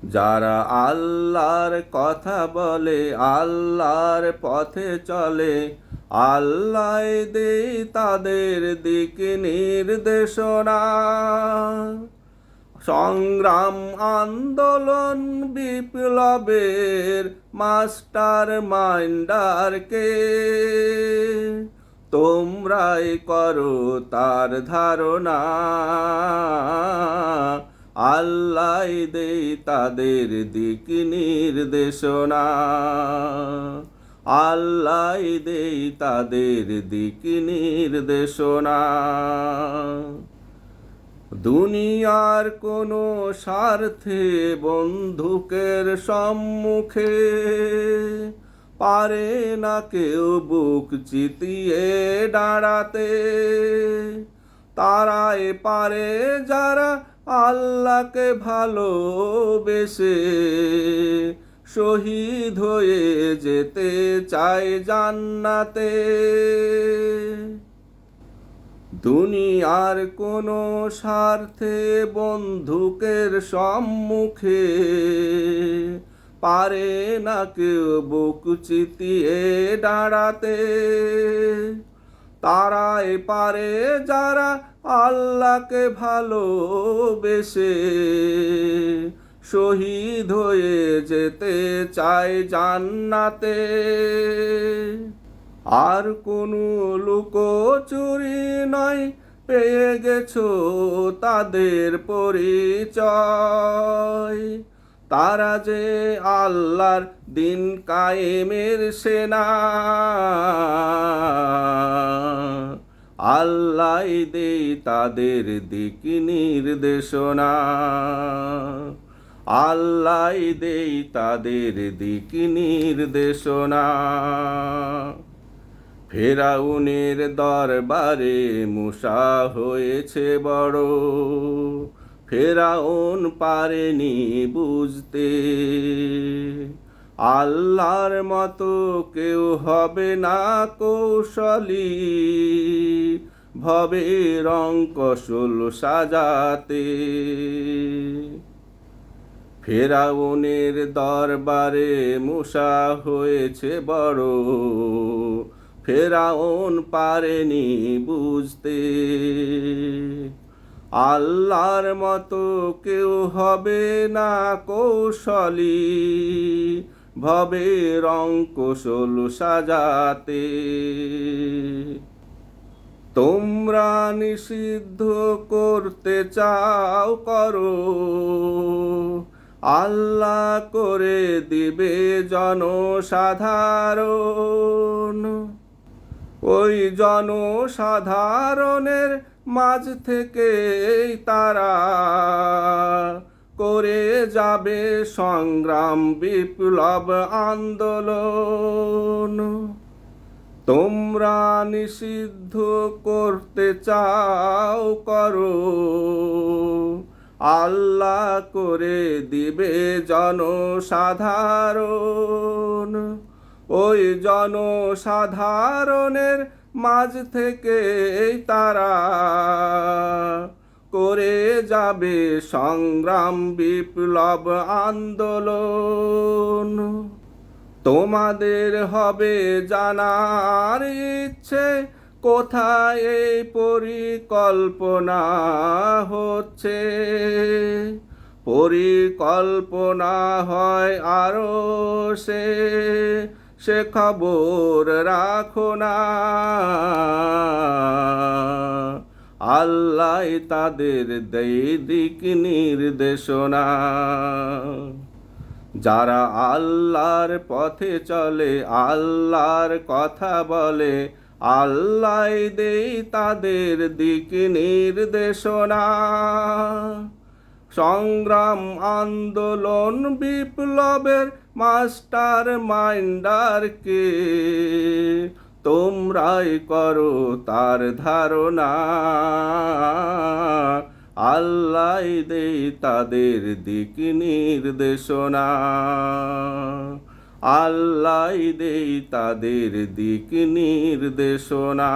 যারা আল্লাহর কথা বলে, আল্লাহর পথে চলে, আল্লাহ দেয় তাদের দিক নির্দেশনা। সংগ্রাম, আন্দোলন, বিপ্লবের মাস্টার মাইন্ডারকে তোমরাই করো তার ধারণা। আল্লাহ দেয় তাদের দিক নির্দেশনা। আল্লাহ দেয় তাদের দিক নির্দেশনা। দুনিয়ার কোনো স্বার্থে বন্দুকের সম্মুখে পারে না কেউ বুক চিতিয়ে দাঁড়াতে। তারাই পারে যারা আল্লাহকে ভালোবেসে শহীদ হয়ে যেতে চায় জান্নাতে। দুনিয়ার কোনো স্বার্থে বন্দুকের সম্মুখে পারে না কেউ বুক চিতিয়ে দাঁড়াতে। তারাই পারে যারা আল্লাহকে ভালোবেসে শহীদ হয়ে যেতে চায় জান্নাতে। আর কোনো লুকোচুরি নয়, পেয়ে গেছো তাদের পরিচয়। তারা যে আল্লাহর দিন কায়েমের সেনা। আল্লাহ দেয় তাদের দিক নির্দেশনা। আল্লাহ দেয় তাদের দিক নির্দেশনা। ফেরাউনের দরবারে মূসা হয়েছে বড়, ফেরাউন পারেনি বুঝতে। আল্লাহর মতো কেউ হবে না কৌশলী, ভবে রং কৌশল সাজাতে। ফেরাউনের দরবারে মূসা হয়েছে বড়, ফেরাউন পারেনি বুঝতে। আল্লাহর মতো কেউ হবে না কৌশলী, ভবে রং কৌশল সাজাতে। তোমরা নিষিদ্ধ করতে চাও করো, আল্লাহ করে দিবে জনসাধারণ। ওই জনসাধারণের মাঝ থেকে তারা করে যাবে সংগ্রাম, বিপ্লব, আন্দোলন। তোমরা নিষিদ্ধ করতে চাও করো, আল্লাহ করে দিবে জনসাধারণ। ওই জনসাধারণের মাঝ থেকে তারা করে যাবে সংগ্রাম, বিপ্লব, আন্দোলন। তোমাদের হবে জানার ইচ্ছে কোথায় এই পরিকল্পনা হচ্ছে। পরিকল্পনা হয় আরশে, সে খবর রাখো না। আল্লাহ তাদের দেয় দিক নির্দেশনা। যারা আল্লাহর পথে চলে, আল্লাহর কথা বলে, আল্লাহ দেয় তাদের দিক নির্দেশনা। সংগ্রাম, আন্দোলন, বিপ্লবের মাস্টার মাইন্ডারকে তোমরাই করো তার ধারণা। আল্লাহ দেয় তাদের দিক নির্দেশনা। আল্লাহ দেয় তাদের দিক নির্দেশনা।